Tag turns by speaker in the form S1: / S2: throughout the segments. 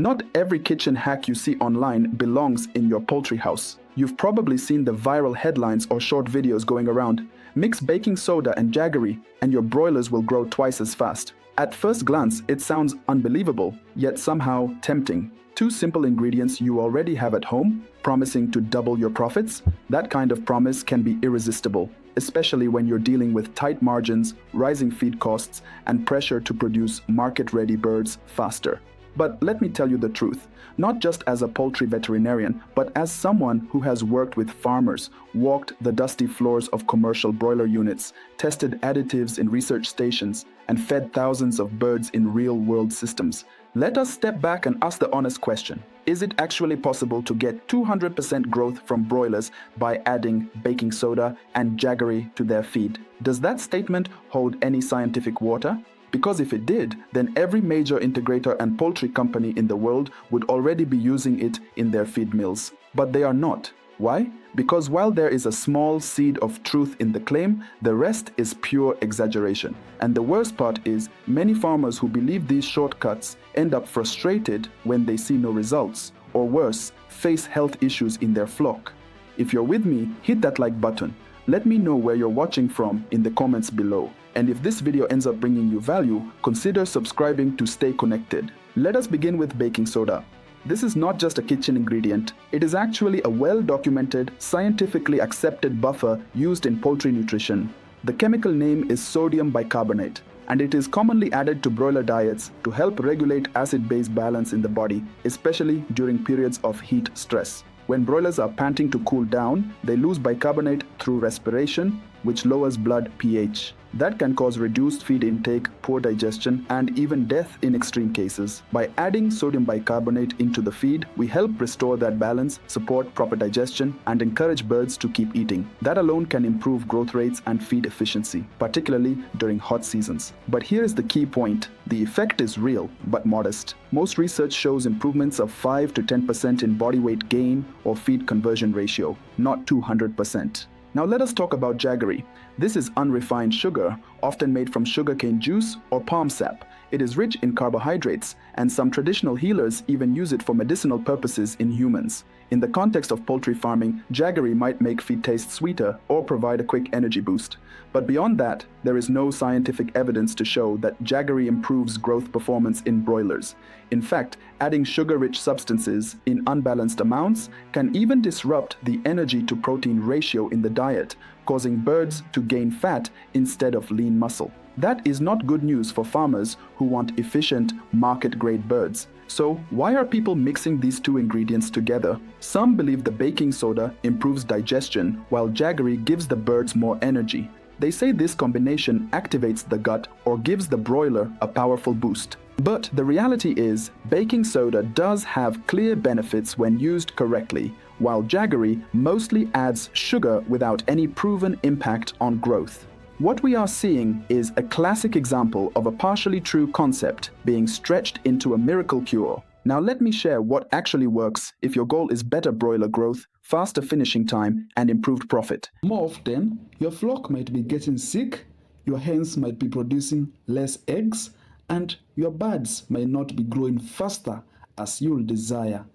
S1: Not every kitchen hack you see online belongs in your poultry house. You've probably seen the viral headlines or short videos going around. Mix baking soda and Jaggery, and your broilers will grow twice as fast. At first glance, it sounds unbelievable, yet somehow tempting. Two simple ingredients you already have at home, promising to double your profits. That kind of promise can be irresistible, especially when you're dealing with tight margins, rising feed costs, and pressure to produce market-ready birds faster. But let me tell you the truth, not just as a poultry veterinarian, but as someone who has worked with farmers, walked the dusty floors of commercial broiler units, tested additives in research stations, and fed thousands of birds in real-world systems. Let us step back and ask the honest question. Is it actually possible to get 200% growth from broilers by adding baking soda and Jaggery to their feed? Does that statement hold any scientific water? Because if it did, then every major integrator and poultry company in the world would already be using it in their feed mills. But they are not. Why? Because while there is a small seed of truth in the claim, the rest is pure exaggeration. And the worst part is, many farmers who believe these shortcuts end up frustrated when they see no results, or worse, face health issues in their flock. If you're with me, hit that like button. Let me know where you're watching from in the comments below. And if this video ends up bringing you value, consider subscribing to stay connected. Let us begin with baking soda. This is not just a kitchen ingredient. It is actually a well-documented, scientifically accepted buffer used in poultry nutrition. The chemical name is sodium bicarbonate, and it is commonly added to broiler diets to help regulate acid-base balance in the body, especially during periods of heat stress. When broilers are panting to cool down, they lose bicarbonate through respiration, which lowers blood pH. That can cause reduced feed intake, poor digestion, and even death in extreme cases. By adding sodium bicarbonate into the feed, we help restore that balance, support proper digestion, and encourage birds to keep eating. That alone can improve growth rates and feed efficiency, particularly during hot seasons. But here is the key point. The effect is real, but modest. Most research shows improvements of 5 to 10% in body weight gain or feed conversion ratio, not 200%. Now let us talk about Jaggery. This is unrefined sugar, often made from sugarcane juice or palm sap. It is rich in carbohydrates, and some traditional healers even use it for medicinal purposes in humans. In the context of poultry farming, Jaggery might make feed taste sweeter or provide a quick energy boost. But beyond that, there is no scientific evidence to show that Jaggery improves growth performance in broilers. In fact, adding sugar-rich substances in unbalanced amounts can even disrupt the energy-to-protein ratio in the diet, causing birds to gain fat instead of lean muscle. That is not good news for farmers who want efficient, market-grade birds. So why are people mixing these two ingredients together? Some believe the baking soda improves digestion, while Jaggery gives the birds more energy. They say this combination activates the gut or gives the broiler a powerful boost. But the reality is, baking soda does have clear benefits when used correctly, while Jaggery mostly adds sugar without any proven impact on growth. What we are seeing is a classic example of a partially true concept being stretched into a miracle cure. Now let me share what actually works if your goal is better broiler growth, faster finishing time, and improved profit.
S2: More often, your flock might be getting sick, your hens might be producing less eggs, and your birds might not be growing faster as you'll desire.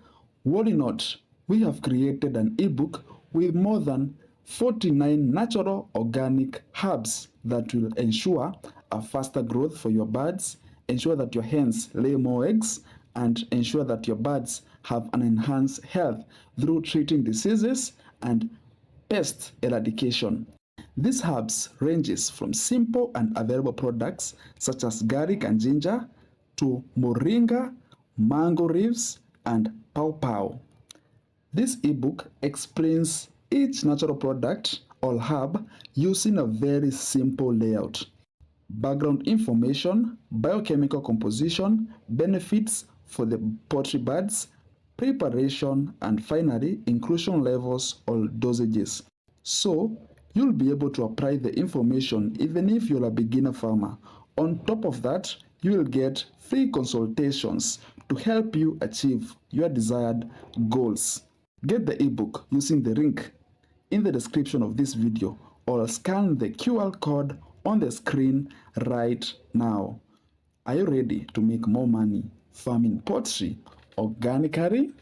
S2: Worry not, we have created an ebook with more than 49 natural organic herbs that will ensure a faster growth for your birds, ensure that your hens lay more eggs, and ensure that your birds have an enhanced health through treating diseases and pest eradication. These herbs ranges from simple and available products such as garlic and ginger to moringa, mango leaves, and pawpaw. This ebook explains each natural product or herb using a very simple layout. Background information, biochemical composition, benefits for the poultry birds, preparation, and finally inclusion levels or dosages. So you'll be able to apply the information even if you're a beginner farmer. On top of that, you will get free consultations to help you achieve your desired goals. Get the ebook using the link in the description of this video or scan the QR code on the screen right now. Are you ready to make more money farming poultry organically?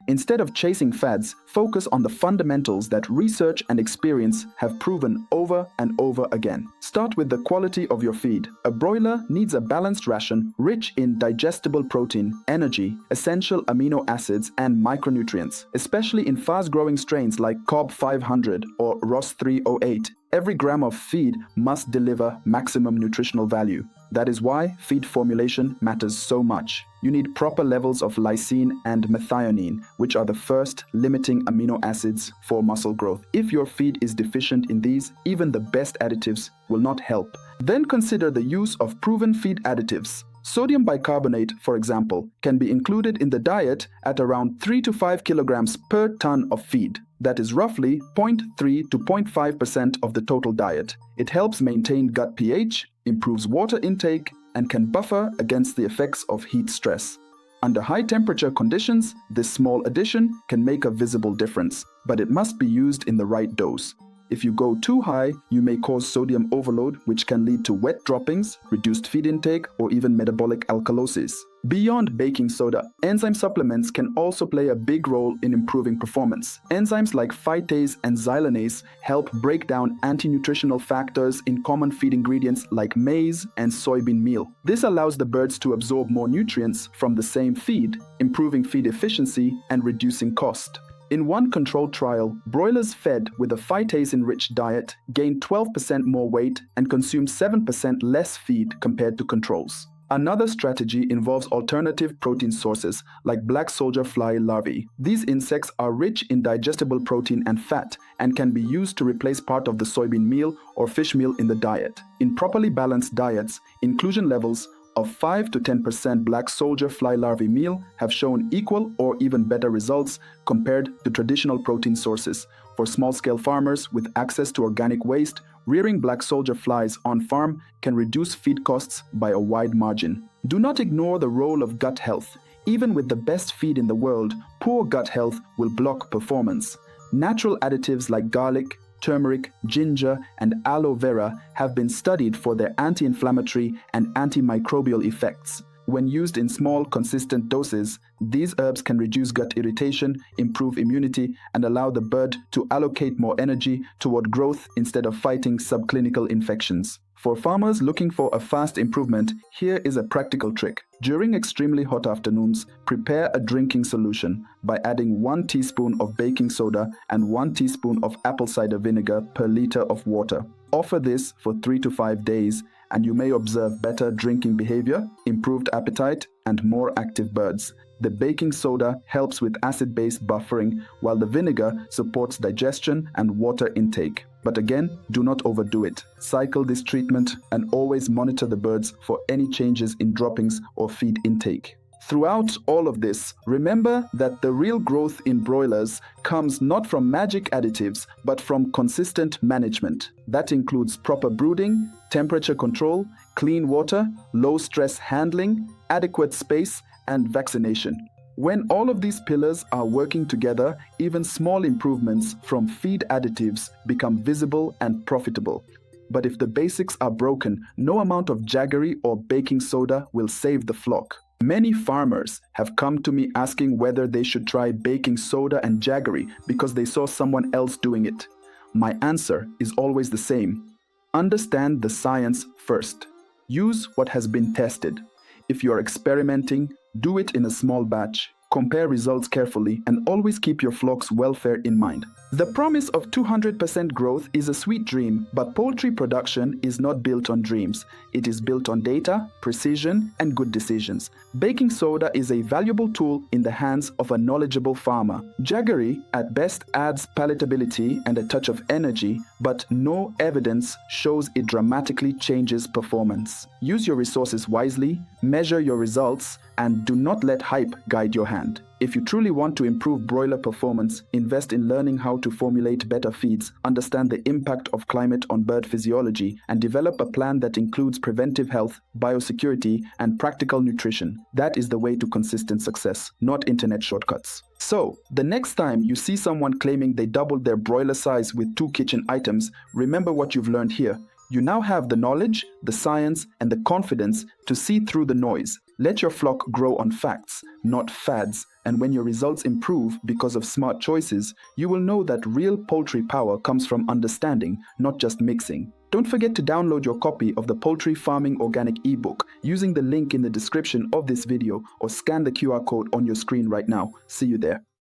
S1: Instead of chasing fads, focus on the fundamentals that research and experience have proven over and over again. Start with the quality of your feed. A broiler needs a balanced ration rich in digestible protein, energy, essential amino acids, and micronutrients, especially in fast-growing strains like Cobb 500 or Ross 308. Every gram of feed must deliver maximum nutritional value. That is why feed formulation matters so much. You need proper levels of lysine and methionine, which are the first limiting amino acids for muscle growth. If your feed is deficient in these, even the best additives will not help. Then consider the use of proven feed additives. Sodium bicarbonate, for example, can be included in the diet at around 3 to 5 kilograms per ton of feed. That is roughly 0.3 to 0.5% of the total diet. It helps maintain gut pH, improves water intake, and can buffer against the effects of heat stress. Under high temperature conditions, this small addition can make a visible difference, but it must be used in the right dose. If you go too high, you may cause sodium overload, which can lead to wet droppings, reduced feed intake, or even metabolic alkalosis. Beyond baking soda, enzyme supplements can also play a big role in improving performance. Enzymes like phytase and xylanase help break down anti-nutritional factors in common feed ingredients like maize and soybean meal. This allows the birds to absorb more nutrients from the same feed, improving feed efficiency and reducing cost. In one controlled trial, broilers fed with a phytase-enriched diet gained 12% more weight and consumed 7% less feed compared to controls. Another strategy involves alternative protein sources like black soldier fly larvae. These insects are rich in digestible protein and fat and can be used to replace part of the soybean meal or fish meal in the diet. In properly balanced diets, inclusion levels of 5 to 10% black soldier fly larvae meal have shown equal or even better results compared to traditional protein sources. For small-scale farmers with access to organic waste, rearing black soldier flies on farm can reduce feed costs by a wide margin. Do not ignore the role of gut health. Even with the best feed in the world, poor gut health will block performance. Natural additives like garlic, turmeric, ginger, and aloe vera have been studied for their anti-inflammatory and antimicrobial effects. When used in small, consistent doses, these herbs can reduce gut irritation, improve immunity, and allow the bird to allocate more energy toward growth instead of fighting subclinical infections. For farmers looking for a fast improvement, here is a practical trick. During extremely hot afternoons, prepare a drinking solution by adding 1 teaspoon of baking soda and 1 teaspoon of apple cider vinegar per liter of water. Offer this for 3 to 5 days, and you may observe better drinking behavior, improved appetite, and more active birds. The baking soda helps with acid-based buffering, while the vinegar supports digestion and water intake. But again, do not overdo it. Cycle this treatment and always monitor the birds for any changes in droppings or feed intake. Throughout all of this, remember that the real growth in broilers comes not from magic additives, but from consistent management. That includes proper brooding, temperature control, clean water, low-stress handling, adequate space, and vaccination. When all of these pillars are working together, even small improvements from feed additives become visible and profitable. But if the basics are broken, no amount of Jaggery or baking soda will save the flock. Many farmers have come to me asking whether they should try baking soda and Jaggery because they saw someone else doing it. My answer is always the same. Understand the science first. Use what has been tested. If you are experimenting, do it in a small batch. Compare results carefully and always keep your flock's welfare in mind. The promise of 200% growth is a sweet dream, but poultry production is not built on dreams. It is built on data, precision, and good decisions. Baking soda is a valuable tool in the hands of a knowledgeable farmer. Jaggery at best adds palatability and a touch of energy, but no evidence shows it dramatically changes performance. Use your resources wisely, measure your results, and do not let hype guide your hand. If you truly want to improve broiler performance, invest in learning how to formulate better feeds, understand the impact of climate on bird physiology, and develop a plan that includes preventive health, biosecurity, and practical nutrition. That is the way to consistent success, not internet shortcuts. So, the next time you see someone claiming they doubled their broiler size with 2 kitchen items, remember what you've learned here. You now have the knowledge, the science, and the confidence to see through the noise. Let your flock grow on facts, not fads, and when your results improve because of smart choices, you will know that real poultry power comes from understanding, not just mixing. Don't forget to download your copy of the Poultry Farming Organic ebook using the link in the description of this video or scan the QR code on your screen right now. See you there.